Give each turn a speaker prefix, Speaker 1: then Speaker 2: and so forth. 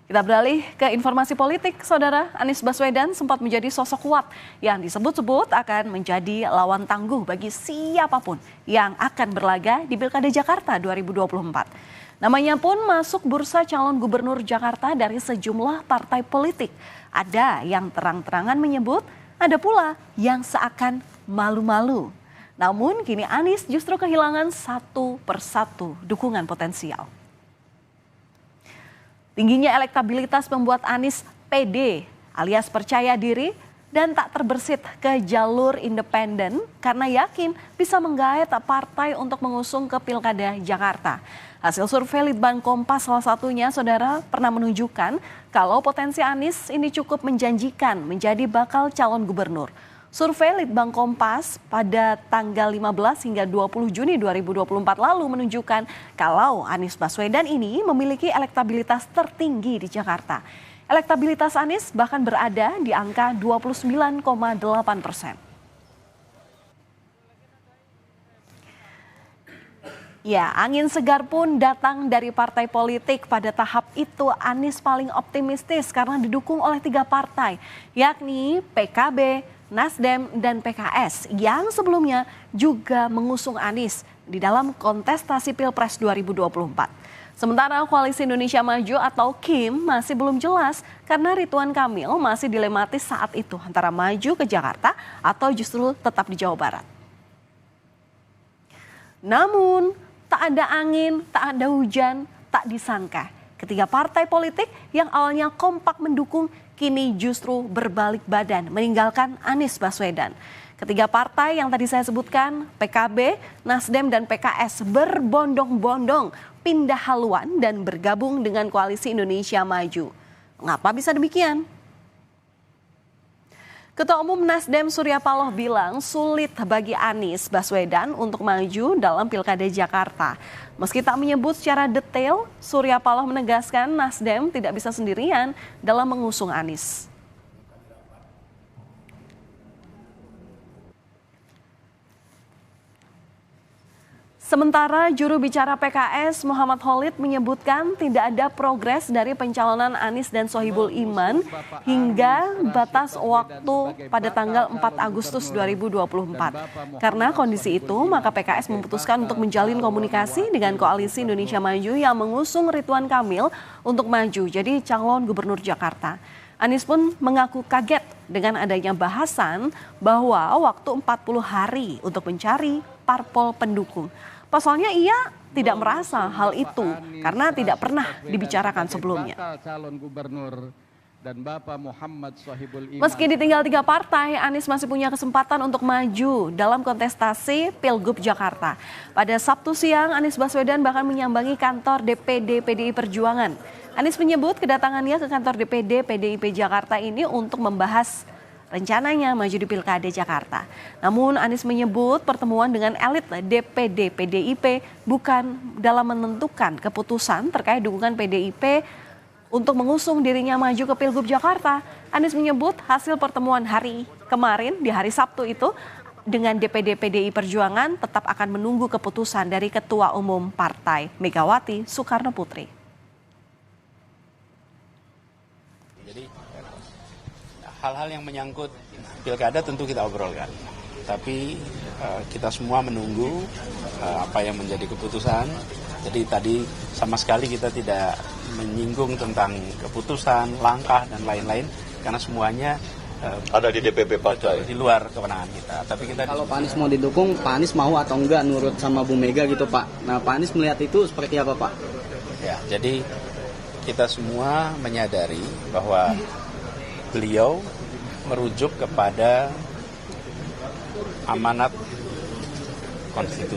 Speaker 1: Kita beralih ke informasi politik, Saudara. Anies Baswedan sempat menjadi sosok kuat yang disebut-sebut akan menjadi lawan tangguh bagi siapapun yang akan berlaga di Pilkada Jakarta 2024. Namanya pun masuk bursa calon gubernur Jakarta dari sejumlah partai politik. Ada yang terang-terangan menyebut, ada pula yang seakan malu-malu. Namun kini Anies justru kehilangan satu persatu dukungan potensial. Tingginya elektabilitas membuat Anies pede alias percaya diri dan tak terbersit ke jalur independen karena yakin bisa menggait partai untuk mengusung ke Pilkada Jakarta. Hasil survei Litbang Kompas salah satunya, Saudara, pernah menunjukkan kalau potensi Anies ini cukup menjanjikan menjadi bakal calon gubernur. Survei Litbang Kompas pada tanggal 15 hingga 20 Juni 2024 lalu menunjukkan kalau Anies Baswedan ini memiliki elektabilitas tertinggi di Jakarta. Elektabilitas Anies bahkan berada di angka 29,8%. Ya, angin segar pun datang dari partai politik. Pada tahap itu Anies paling optimistis karena didukung oleh 3 partai, yakni PKB, Nasdem, dan PKS yang sebelumnya juga mengusung Anies di dalam kontestasi Pilpres 2024. Sementara Koalisi Indonesia Maju atau KIM masih belum jelas karena Ridwan Kamil masih dilematis saat itu antara maju ke Jakarta atau justru tetap di Jawa Barat. Namun tak ada angin, tak ada hujan, tak disangka ketiga partai politik yang awalnya kompak mendukung kini justru berbalik badan meninggalkan Anies Baswedan. Ketiga partai yang tadi saya sebutkan, PKB, Nasdem, dan PKS berbondong-bondong pindah haluan dan bergabung dengan Koalisi Indonesia Maju. Mengapa bisa demikian? Ketua Umum Nasdem Surya Paloh bilang sulit bagi Anies Baswedan untuk maju dalam Pilkada Jakarta. Meski tak menyebut secara detail, Surya Paloh menegaskan Nasdem tidak bisa sendirian dalam mengusung Anies. Sementara juru bicara PKS Muhammad Khalid menyebutkan tidak ada progres dari pencalonan Anies dan Sohibul Iman hingga batas waktu pada tanggal 4 Agustus 2024. Karena kondisi itu, maka PKS memutuskan untuk menjalin komunikasi dengan Koalisi Indonesia Maju yang mengusung Ridwan Kamil untuk maju jadi calon gubernur Jakarta. Anies pun mengaku kaget dengan adanya bahasan bahwa waktu 40 hari untuk mencari parpol pendukung. Pasalnya ia tidak merasa hal itu karena tidak pernah dibicarakan sebelumnya. Meski ditinggal 3 partai, Anies masih punya kesempatan untuk maju dalam kontestasi Pilgub Jakarta. Pada Sabtu siang, Anies Baswedan bahkan menyambangi kantor DPD PDI Perjuangan. Anies menyebut kedatangannya ke kantor DPD PDIP Jakarta ini untuk membahas rencananya maju di Pilkada Jakarta. Namun Anies menyebut pertemuan dengan elit DPD PDIP bukan dalam menentukan keputusan terkait dukungan PDIP untuk mengusung dirinya maju ke Pilgub Jakarta. Anies menyebut hasil pertemuan hari kemarin di hari Sabtu itu dengan DPD PDI Perjuangan tetap akan menunggu keputusan dari Ketua Umum Partai Megawati Soekarno Putri.
Speaker 2: Hal-hal yang menyangkut pilkada tentu kita obrolkan, tapi kita semua menunggu apa yang menjadi keputusan. Jadi tadi sama sekali kita tidak menyinggung tentang keputusan, langkah, dan lain-lain, karena semuanya
Speaker 3: ada di DPP partai,
Speaker 2: di luar kewenangan kita. Tapi kita
Speaker 4: kalau Pak Anies mau didukung, Pak Anies mau atau enggak nurut sama Bu Mega gitu Pak. Nah Pak Anies melihat itu seperti apa Pak?
Speaker 2: Ya, jadi kita semua menyadari bahwa beliau merujuk kepada amanat konstitusi.